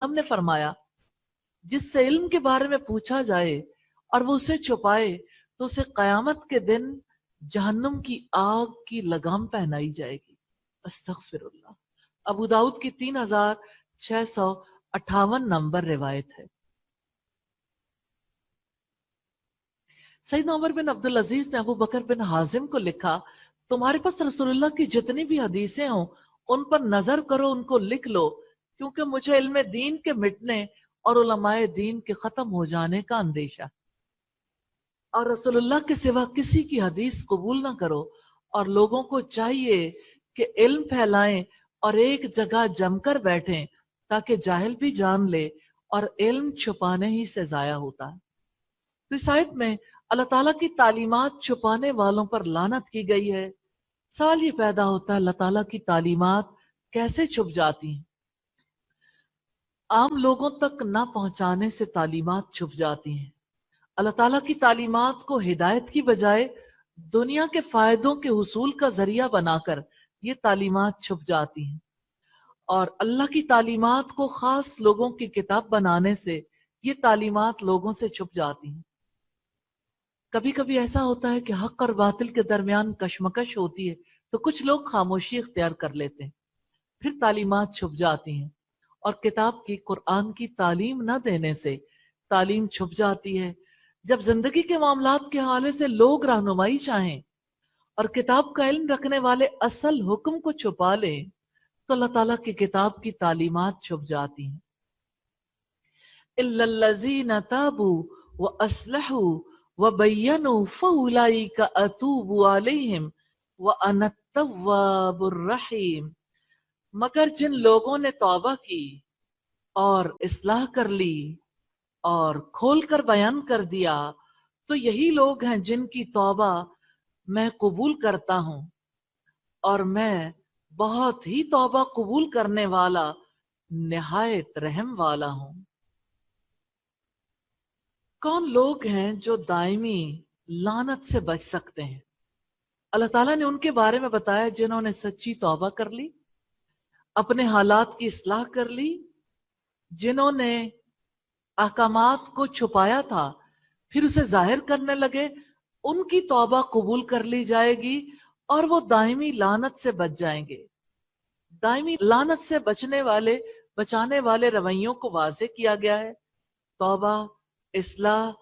हमने फरमाया जिससे इल्म के बारे में पूछा जाए और वो उसे छुपाए तो उसे कयामत के दिन जहन्नुम की आग की लगाम पहनाई जाएगी। अस्तगफिरुल्लाह। अबू दाऊद की 3658 नंबर रिवायत है। सैयदना उमर बिन अब्दुल अजीज ने अबू बकर बिन हाजिम को लिखा, तुम्हारे पास रसूलुल्लाह की जितनी भी हदीसें हों उन पर नजर करो, उनको लिख लो, क्योंकि मुझे इल्म दीन के मिटने और उलमाए दीन के खत्म हो जाने का अंदेशा। और रसूलुल्लाह के सिवा किसी की हदीस कबूल ना करो, और लोगों को चाहिए कि इल्म फैलाएं और एक जगह जमकर बैठें ताकि जाहिल भी जान ले, और इल्म छुपाने ही से जाया होता है। तो इस आयत में अल्लाह ताला की तालीमात छुपाने वालों पर लानत की गई है। सवाल ये पैदा होता है, अल्लाह ताला की तालीमात कैसे छुप जाती हैं? आम लोगों तक ना पहुंचाने से तालीमात छुप जाती हैं। अल्लाह ताला की तालीमात को हिदायत की बजाय दुनिया के फायदों के हुसूल का जरिया बनाकर ये तालीमात छुप जाती हैं। और अल्लाह की तालीमात को खास लोगों की किताब बनाने से ये तालीमात लोगों से छुप जाती हैं। कभी कभी ऐसा होता है कि हक और बातिल के दरमियान कशमकश होती है तो कुछ लोग खामोशी इख्तियार कर लेते हैं, फिर तालीमात छुप जाती हैं। और किताब की, कुरान की तालीम न देने से तालीम छुप जाती है। जब जिंदगी के मामलात के हवाले से लोग रहनुमाई चाहें और किताब का इल्म रखने वाले असल हुक्म को छुपा लें तो अल्लाह ताला की किताब की तालीमात छुप जाती हैं। इल्लल्लज़ीना ताबू व अस्लहू व बय्यनू फउलाइका अतूबु अलैहिम व अना तव्वाबुर रहीम। मगर जिन लोगों ने तौबा की और इस्लाह कर ली और खोल कर बयान कर दिया तो यही लोग हैं जिनकी तौबा मैं कबूल करता हूं, और मैं बहुत ही तौबा कबूल करने वाला निहायत रहम वाला हूं। कौन लोग हैं जो दायमी लानत से बच सकते हैं? अल्लाह ताला ने उनके बारे में बताया जिन्होंने सच्ची तौबा कर ली, अपने हालात की इस्लाह कर ली, जिन्होंने अहकामात को छुपाया था फिर उसे जाहिर करने लगे, उनकी तौबा कबूल कर ली जाएगी और वो दायमी लानत से बच जाएंगे। दायमी लानत से बचाने वाले रवैयों को वाज़े किया गया है। तौबा, इस्लाह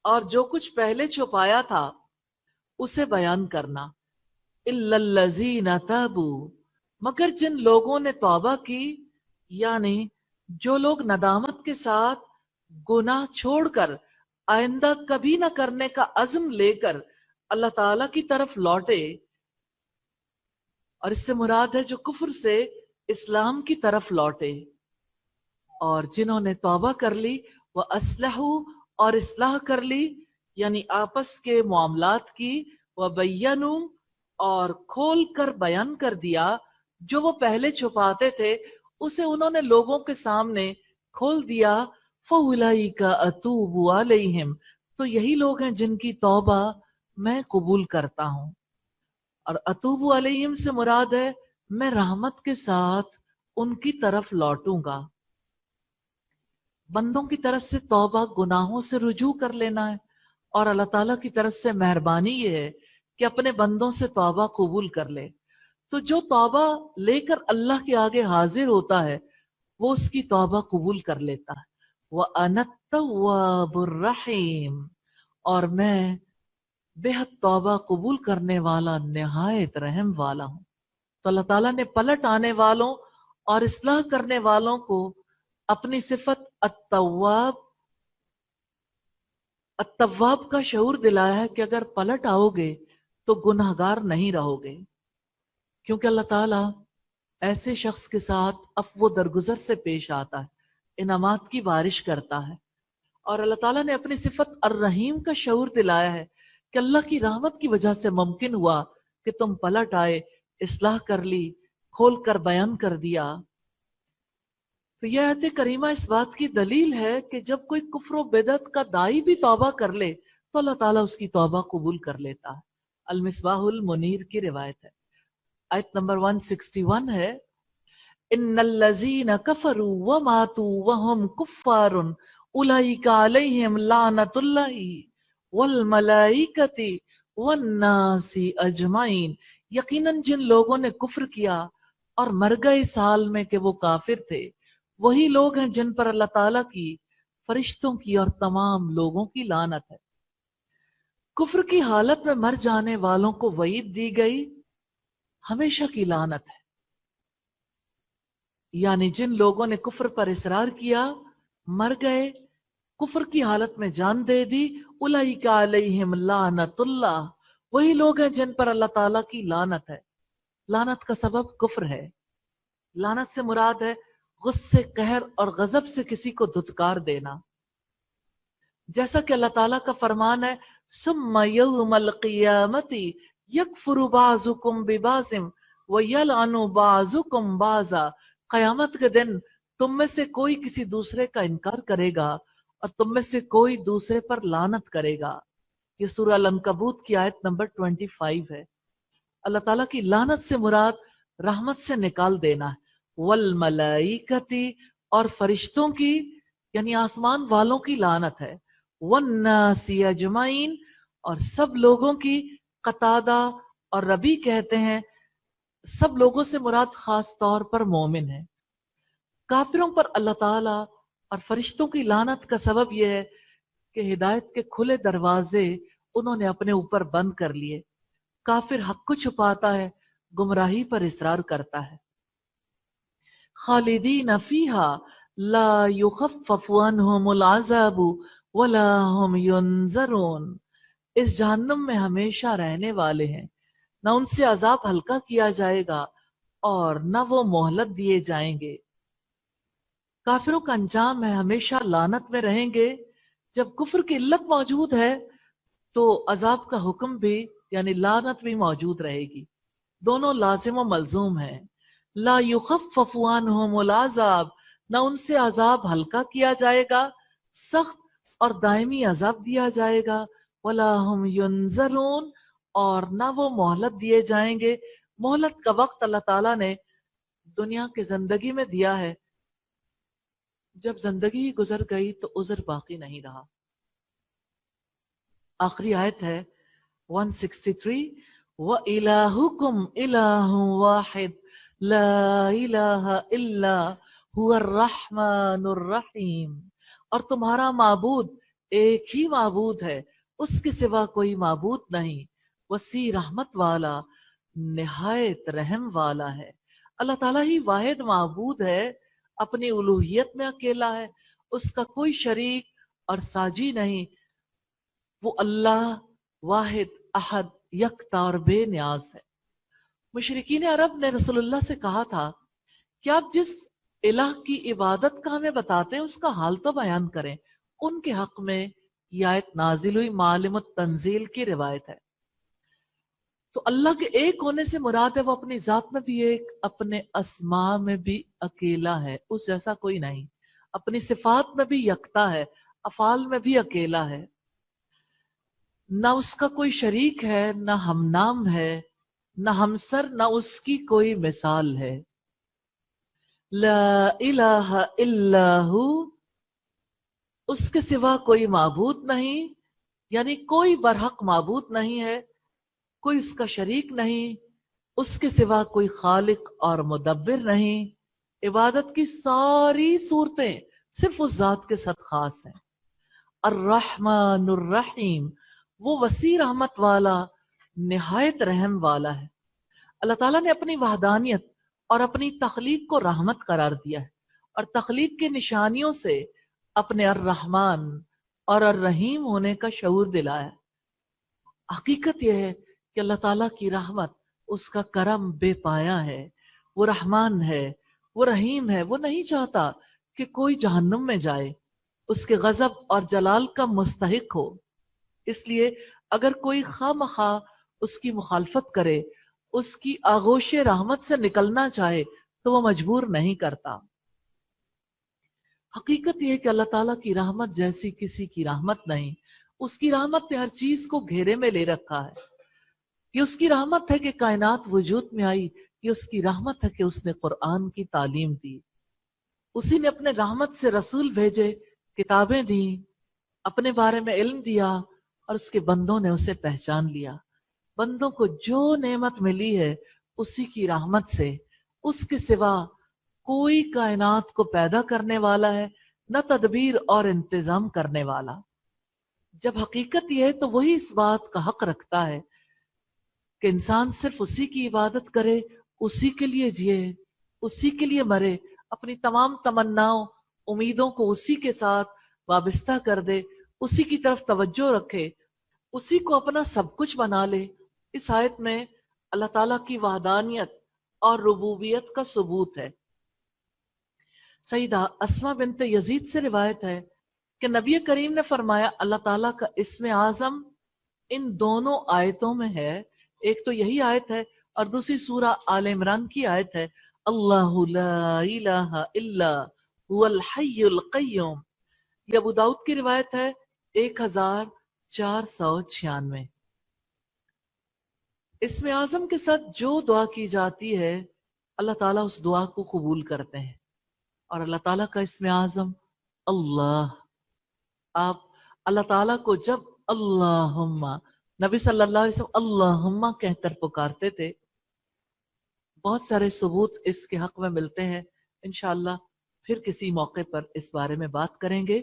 और जो कुछ पहले छुपाया था उसे बयान करना। इल्लल्लज़ीना ताबू, मगर जिन लोगों ने तौबा की, यानी जो लोग नदामत के साथ गुनाह छोड़कर आइंदा कभी ना करने का अज़्म लेकर अल्लाह ताला की तरफ लौटे, और इससे मुराद है जो कुफ्र से इस्लाम की तरफ लौटे। और जिन्होंने तौबा कर ली वह अस्लहू, और इस्लाह कर ली यानी आपस के मामलात की, वह बय्यनू, और खोल कर बयान कर दिया, जो वो पहले छुपाते थे उसे उन्होंने लोगों के सामने खोल दिया। फउलाइका अतूबु अलैहिम, तो यही लोग हैं जिनकी तौबा मैं कबूल करता हूं। और अतूबु अलैहिम से मुराद है मैं रहमत के साथ उनकी तरफ लौटूंगा। बंदों की तरफ से तौबा गुनाहों से रुजू कर लेना है, और अल्लाह ताला की तरफ से मेहरबानी ये है कि अपने बंदों से तौबा कबूल कर ले। तो जो तौबा लेकर अल्लाह के आगे हाजिर होता है वो उसकी तौबा कबूल कर लेता है। वह अना तव्वाबुर रहीम, और मैं बेहद तौबा कबूल करने वाला निहायत रहम वाला हूं। तो अल्लाह ताला ने पलट आने वालों और इस्लाह करने वालों को अपनी सिफत अत्तव्वाब का शऊर दिलाया है कि अगर पलट आओगे तो गुनाहगार नहीं रहोगे, क्योंकि अल्लाह ताला ऐसे शख्स के साथ अफ़्व दरगुजर से पेश आता है, इनामात की बारिश करता है। और अल्लाह ताला ने अपनी सिफत अर्रहीम का शऊर दिलाया है कि अल्लाह की रहमत की वजह से मुमकिन हुआ कि तुम पलट आए, इस्लाह कर ली, खोल कर बयान कर दिया। तो यह आयत करीमा इस बात की दलील है कि जब कोई कुफ्र व बिदअत का दाई भी तौबा कर ले तो अल्लाह ताला उसकी तौबा कबूल कर लेता है। अल मिसबाहुल मुनीर की रिवायत है, आयत नंबर 161 है, इन्नल्लज़ीना कफरू व मातू व हुम कुफ्फारुन उलाइका अलैहिम लानतुल्लाहि वल मलाइकति वन नासी अजमाइन। यकीनन जिन लोगों ने कुफ्र किया और मर गए इस हाल में कि वो काफिर थे, वही लोग हैं जिन पर अल्लाह ताला की, फरिश्तों की और तमाम लोगों की लानत है। कुफ्र की हालत में मर जाने वालों को वईद दी गई, हमेशा की लानत है। यानी जिन लोगों ने कुफ्र पर इसरार किया, मर गए, कुफ्र की हालत में जान दे दी, उलाइका अलैहिम लानतुल्लाह, वही लोग हैं जिन पर अल्लाह ताला की लानत है। लानत का सबब कुफ्र है। लानत से मुराद है गुस्से, कहर और गजब से किसी को धुतकार देना। जैसा कि अल्लाह ताला का फरमान है, सुम्मा यौमल क़ियामती यकफुरु बाज़ुकुम बिबाज़िम व यलअनु बाज़ुकुम बाज़ा। क़यामत के दिन तुम में से कोई किसी दूसरे का इनकार करेगा और तुम में से कोई दूसरे पर लानत करेगा। ये सूरह अल-अनकबूत की आयत नंबर 25 है। अल्लाह ताला की लानत से मुराद रहमत से निकाल देना है। वल मलाइकती, और फरिश्तों की यानी आसमान वालों की लानत है। वन्नासी अजमाइन, और सब लोगों की। कतादा और रबी कहते हैं सब लोगों से मुराद खास तौर पर मोमिन है। काफिरों पर अल्लाह ताला और फरिश्तों की लानत का सबब यह है कि हिदायत के खुले दरवाजे उन्होंने अपने ऊपर बंद कर लिए। काफिर हक को छुपाता है, गुमराही पर इसरार करता है। खालिदीन फीहा ला युखफ्फफु अन्हुमुल अज़ाबु वला हुम युनज़रून। इस जहन्नुम में हमेशा रहने वाले हैं, न उनसे अजाब हल्का किया जाएगा और न वो मोहलत दिए जाएंगे। काफिरों का अंजाम है हमेशा लानत में रहेंगे। जब कुफ्र की इल्लत मौजूद है तो अजाब का हुक्म भी यानी लानत भी मौजूद रहेगी। दोनों लाजिम व मलजूम है। ला युखफ्फफु अन्हुमुल अज़ाब, न उनसे अजाब हल्का किया जाएगा, सख्त और दायमी अजाब दिया जाएगा। वला हुम युनज़रून, और न वो मोहलत दिए जाएंगे। मोहलत का वक्त अल्लाह ताला ने दुनिया की जिंदगी में दिया है। जब जिंदगी गुजर गई तो उज़र बाकी नहीं रहा। आखिरी आयत है 163, व इलाहुकुम इलाहु वाहिद ला इलाहा इल्ला हुवर रहमानुर रहीम। और तुम्हारा माबूद एक ही माबूद है, उसके सिवा कोई माबूद नहीं, वसी रहमत वाला, निहायत रहम वाला है। अल्लाह ताला ही वाहिद माबूद है, अपनी उलूहियत में अकेला है, उसका कोई शरीक और साजी नहीं। वो अल्लाह वाहिद, अहद, यकता और बेनियाज है। मुशरिकीन अरब ने रसूलुल्लाह से कहा था कि आप जिस इलाह की इबादत का हमें बताते हैं उसका हाल तो बयान करें। उनके हक में यह आयत नाजिल हुई, मालिमुत तंजील की रिवायत है। तो अल्लाह के एक होने से मुराद है वो अपनी जात में भी एक, अपने अस्मा में भी अकेला है, उस जैसा कोई नहीं। अपनी सिफात में भी यकता है, अफाल में भी अकेला है। न उसका कोई शरीक है, न हमनाम है, न हमसर, न उसकी कोई मिसाल है। ला इलाहा इल्लाहु, उसके सिवा कोई माबूद नहीं, यानी कोई बरहक माबूद नहीं है, कोई उसका शरीक नहीं, उसके सिवा कोई खालिक और मुदब्बिर नहीं। इबादत की सारी सूरतें सिर्फ उस जात के साथ खास हैं। अर्रहमानुर रहीम, वो वसी रहमत वाला, निहायत रहम वाला है। अल्लाह ताला ने अपनी वहदानियत और अपनी तख्लीक को रहमत करार दिया है और तख्लीक की निशानियों से अपने अर्रहमान और अर्रहीम होने का शऊर दिलाया है। हकीकत यह है कि अल्लाह ताला की रहमत, उसका करम बेपाया है। वो रहमान है, वो रहीम है। वो नहीं चाहता कि कोई जहन्नुम में जाए, उसके गजब और जलाल का मुस्तहिक हो। इसलिए अगर कोई खामखा उसकी मुखालफत करे, उसकी आगोश रहमत से निकलना चाहे, तो वो मजबूर नहीं करता। हकीकत यह है कि अल्लाह ताला की रहमत जैसी किसी की रहमत नहीं। उसकी रहमत ने हर चीज को घेरे में ले रखा है। ये उसकी रहमत है कि कायनात वजूद में आई, یہ اس کی رحمت ہے کہ اس نے قرآن کی تعلیم دی، اسی نے اپنے رحمت سے رسول بھیجے، کتابیں دی، اپنے بارے میں علم دیا، اور اس کے بندوں نے اسے پہچان لیا۔ بندوں کو جو نعمت ملی ہے اسی کی رحمت سے، اس کے سوا کوئی کائنات کو پیدا کرنے والا ہے نہ تدبیر اور انتظام کرنے والا۔ جب حقیقت یہ ہے تو وہی اس بات کا حق رکھتا ہے کہ انسان صرف اسی کی عبادت کرے، اسی کے لیے جیے، اسی کے لیے مرے، اپنی تمام تمناؤں امیدوں کو اسی کے ساتھ وابستہ کر دے، اسی کی طرف توجہ رکھے، اسی کو اپنا سب کچھ بنا لے۔ اس آیت میں اللہ تعالیٰ کی وحدانیت اور ربوبیت کا ثبوت ہے۔ سیدہ اسماء بنت یزید سے روایت ہے کہ نبی کریم نے فرمایا اللہ تعالیٰ کا اسم اعظم ان دونوں آیتوں میں ہے، ایک تو یہی آیت ہے اور دوسری سورہ آل عمران کی آیت ہے، اللہ لا الہ الا هو الحی القیوم۔ یہ ابو داؤد کی روایت ہے 1496۔ اسم اعظم کے ساتھ جو دعا کی جاتی ہے اللہ تعالیٰ اس دعا کو قبول کرتے ہیں، اور اللہ تعالیٰ کا اسم اعظم اللہ۔ آپ اللہ تعالیٰ کو جب اللہم، نبی صلی اللہ علیہ وسلم اللہم کہہ کر پکارتے تھے، بہت سارے ثبوت اس کے حق میں ملتے ہیں۔ انشاءاللہ پھر کسی موقع پر اس بارے میں بات کریں گے۔